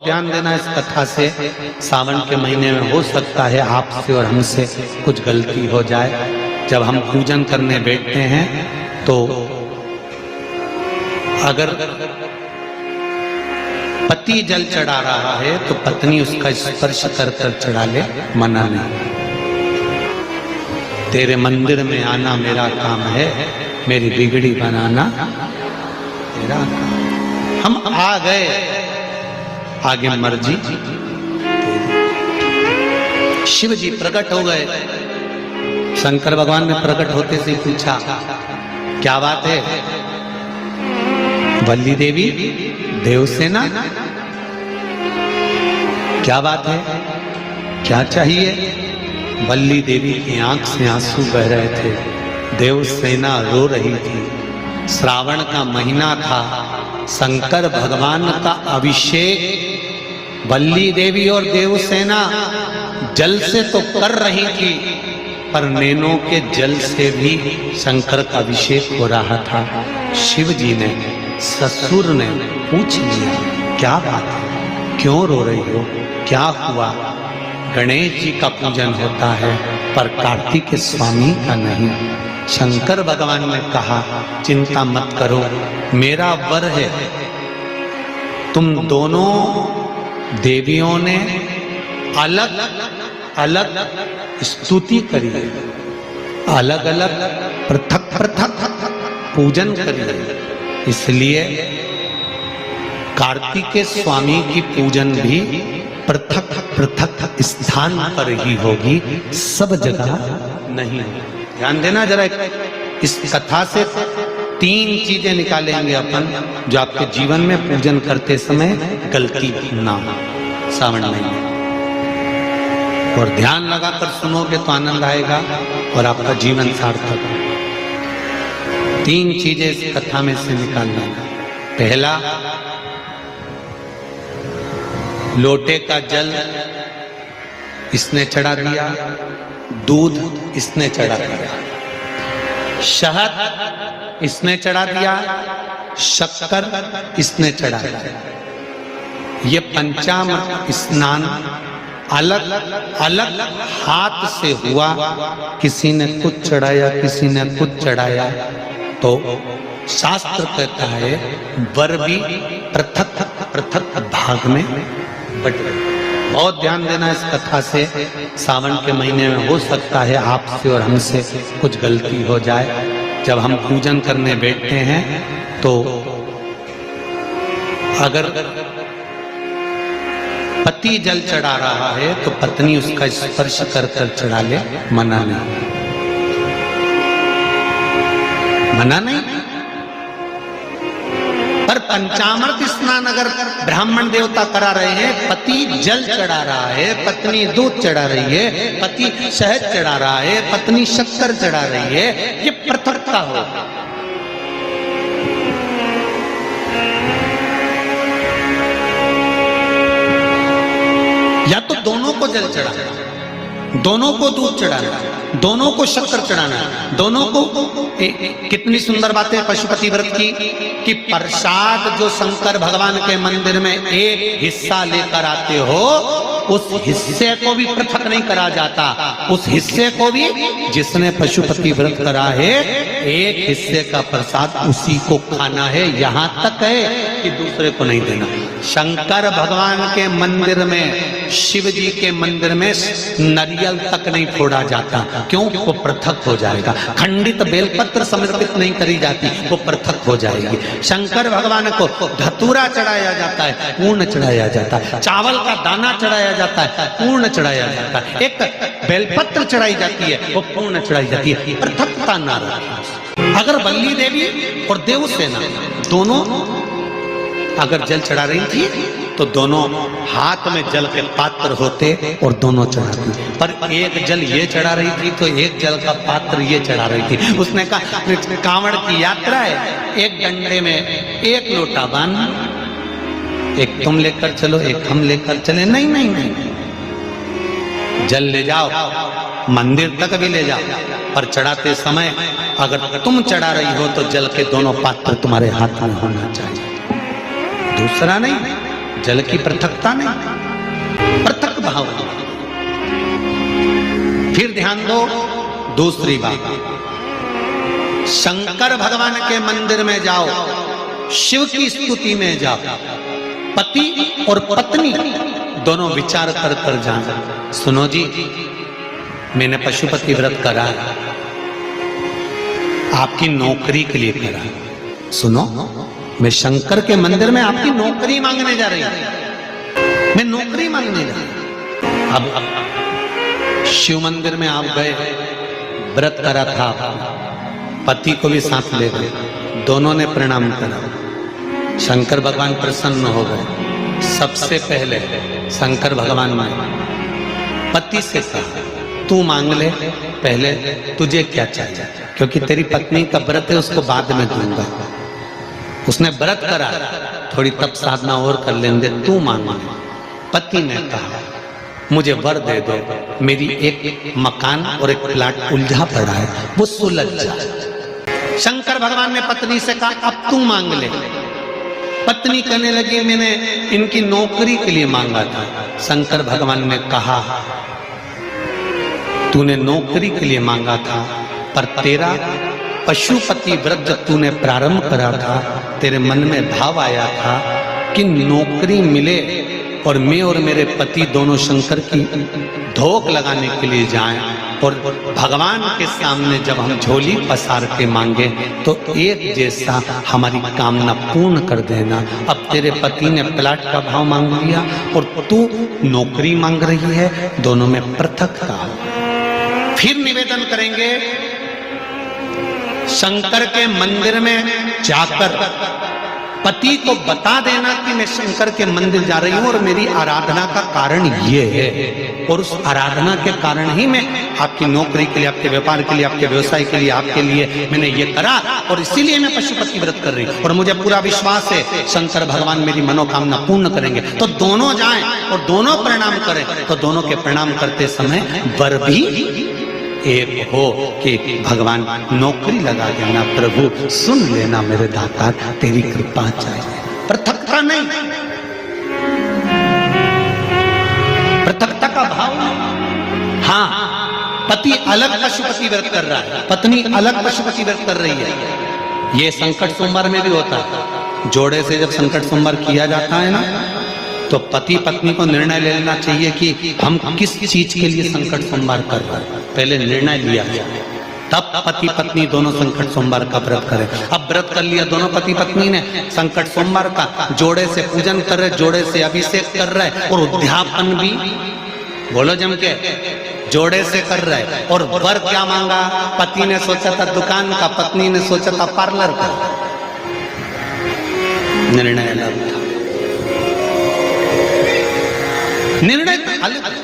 ध्यान देना इस कथा से। सावन के महीने में हो सकता है आपसे और हमसे कुछ गलती हो जाए। जब हम पूजन करने बैठते हैं तो अगर पति जल चढ़ा रहा है तो पत्नी उसका स्पर्श कर कर चढ़ा ले, मना नहीं। तेरे मंदिर में आना मेरा काम है, मेरी बिगड़ी बनाना तेरा काम। हम आ गए, आगे मर्जी। शिव जी प्रकट हो गए। शंकर भगवान ने प्रकट होते से पूछा, क्या बात है? वल्ली देवी देवसेना, क्या बात है, क्या चाहिए? वल्ली देवी की आंख से आंसू बह रहे थे। देवसेना रो रही थी। श्रावण का महीना था, शंकर भगवान का अभिषेक वल्ली देवी और देवसेना जल से तो कर रही थी, पर नैनों के जल से भी शंकर का अभिषेक हो रहा था। शिव जी ने, ससुर ने पूछ लिया, क्या बात है, क्यों रो रही हो, क्या हुआ? गणेश जी का पूजन होता है पर कार्तिक स्वामी का नहीं। शंकर भगवान ने कहा, चिंता मत करो, मेरा वर है। तुम दोनों देवियों ने अलग अलग स्तुति करी, अलग अलग पृथक पृथक पूजन करी, इसलिए कार्तिकेय स्वामी की पूजन भी पृथक पृथक स्थान पर ही होगी, सब जगह नहीं। ध्यान देना जरा, इस कथा से 3 चीजें निकालेंगे अपन जो आपके जीवन में पूजन करते समय गलती ना हो सावन महीने। और ध्यान लगाकर सुनोगे तो आनंद आएगा और आपका जीवन सार्थक। 3 चीजें इस कथा में से निकालना। पहला, लोटे का जल इसने चढ़ा दिया, दूध इसने चढ़ा दिया, शहद इसने चढ़ा दिया, शक्कर इसने चढ़ा दिया। ये पंचामृत स्नान अलग अलग हाथ से हुआ। किसी ने कुछ चढ़ाया, किसी ने कुछ चढ़ाया, तो शास्त्र कहता है वर भी पृथक पृथक भाग में बट गए। बहुत ध्यान देना इस कथा से। सावन के महीने में हो सकता है आपसे और हमसे कुछ गलती हो जाए। जब हम पूजन करने बैठते हैं तो अगर पति जल चढ़ा रहा है तो पत्नी उसका स्पर्श कर कर चढ़ा ले, मना नहीं। मना नहीं। पर पंचामृत स्नान अगर ब्राह्मण देवता करा रहे हैं, पति जल चढ़ा रहा है, पत्नी दूध चढ़ा रही है, पति शहद चढ़ा रहा है, पत्नी शक्कर चढ़ा रही है, ये पृथकता हो। या तो दोनों को जल चढ़ाना, दोनों को दूध चढ़ाना, दोनों को शक्कर चढ़ाना, दोनों को। कितनी सुंदर बात है पशुपति व्रत की कि प्रसाद जो शंकर भगवान के मंदिर में एक हिस्सा लेकर आते हो, उस हिस्से को भी पृथक नहीं करा जाता। उस हिस्से को भी, जिसने पशुपति व्रत करा है, एक हिस्से का प्रसाद उसी को खाना है। यहां तक है कि दूसरे को नहीं देना। शंकर भगवान के मंदिर में, शिव जी के मंदिर में नारियल तक नहीं फोड़ा जाता। क्यों? वो पृथक हो जाएगा। खंडित बेलपत्र समर्पित नहीं करी जाती, वो पृथक हो जाएगी। शंकर भगवान को धतूरा चढ़ाया जाता है, पूर्ण चढ़ाया जाता है। चावल का दाना चढ़ाया जाता है, पूर्ण चढ़ाया जाता है। एक बेलपत्र चढ़ाई जाती है, वो पूर्ण चढ़ाई जाती है। पृथकता ना रहे। अगर वल्ली देवी और देवसेना दोनों अगर जल चढ़ा रही थी तो दोनों हाथ में जल के पात्र होते और दोनों चढ़ाती। पर एक जल ये चढ़ा रही थी तो एक जल का पात्र ये चढ़ा रही थी। उसने कहा, कांवड़ की यात्रा है, एक डंडे में एक लोटा बांध, एक तुम लेकर चलो, एक हम लेकर चले। नहीं नहीं नहीं, जल ले जाओ, मंदिर तक भी ले जाओ, पर चढ़ाते समय अगर तुम चढ़ा रही हो तो जल के दोनों पात्र तुम्हारे हाथ में होना चाहिए, दूसरा नहीं। जल की पृथकता नहीं, पृथक भाव। फिर ध्यान दो दूसरी बात, शंकर भगवान के मंदिर में जाओ, शिव की स्तुति में जाओ, पति और पत्नी दोनों विचार कर कर जाना। सुनो जी, मैंने पशुपति व्रत करा, आपकी नौकरी के लिए करा। सुनो, मैं शंकर के मंदिर में आपकी नौकरी मांगने जा रही हूं, मैं नौकरी मांगने जा रही हूं। अब शिव मंदिर में आप गए, व्रत करा था, पति को भी साथ ले गए, दोनों ने प्रणाम करा, शंकर भगवान प्रसन्न हो गए। सबसे पहले शंकर भगवान ने पति से कहा, तू मांग ले, पहले तुझे क्या चाहिए, क्योंकि तेरी पत्नी का व्रत है, उसको बाद में दूंगा। उसने व्रत करा, थोड़ी तप साधना और कर लेंगे, तू मांग। पति ने कहा, मुझे वर दे दो, मेरी एक मकान और एक प्लाट उलझा पड़ा है, वो सुलझ जाए। शंकर भगवान ने पत्नी से कहा, अब तू मांग ले। पत्नी कहने लगी, मैंने इनकी नौकरी के लिए मांगा था। शंकर भगवान ने कहा, तूने नौकरी के लिए मांगा था, पर तेरा पशुपति व्रत जब तूने प्रारंभ करा था, तेरे मन में भाव आया था कि नौकरी मिले और मैं और मेरे पति दोनों शंकर की धोख लगाने के लिए जाएं, और भगवान के सामने जब हम झोली पसार के मांगे तो एक जैसा हमारी कामना पूर्ण कर देना। अब तेरे पति ने प्लाट का भाव मांग लिया और तू नौकरी मांग रही है, दोनों में पृथकता। फिर निवेदन करेंगे, शंकर के मंदिर में जाकर पति को बता देना कि मैं शंकर के मंदिर जा रही हूं और मेरी आराधना का कारण ये है, और उस आराधना के कारण ही मैं आपकी नौकरी के लिए, आपके व्यापार के लिए, आपके व्यवसाय के लिए, आपके लिए मैंने ये करा, और इसीलिए मैं पशुपति व्रत कर रही हूं, और मुझे पूरा विश्वास है शंकर भगवान मेरी मनोकामना पूर्ण करेंगे। तो दोनों जाएं और दोनों प्रणाम करें, तो दोनों के प्रणाम करते समय वर भी एक हो कि भगवान नौकरी लगा देना, प्रभु सुन लेना मेरे दातार, तेरी कृपा चाहिए। पृथकता नहीं, पृथकता का भाव। हाँ, पति अलग पशुपति व्रत कर रहा है, पत्नी अलग पशुपति व्रत कर रही है। ये संकट सोमवार में भी होता है। जोड़े से जब संकट सोमवार किया जाता है ना, तो पति पत्नी को निर्णय ले लेना चाहिए कि हम किस चीज के लिए संकट सोमवार कर रहे हैं, पहले निर्णय लिया जाए, तब पति पत्नी दोनों संकट सोमवार का व्रत करें। अब व्रत कर लिया दोनों पति पत्नी ने संकट सोमवार का, जोड़े से पूजन कर रहे, जोड़े से अभिषेक कर रहे, और उद्यापन भी बोलो जम के जोड़े से कर रहे। और वर क्या मांगा, पति ने सोचा था दुकान का, पत्नी ने सोचा था पार्लर का। निर्णय अलग था, निर्णय अलग।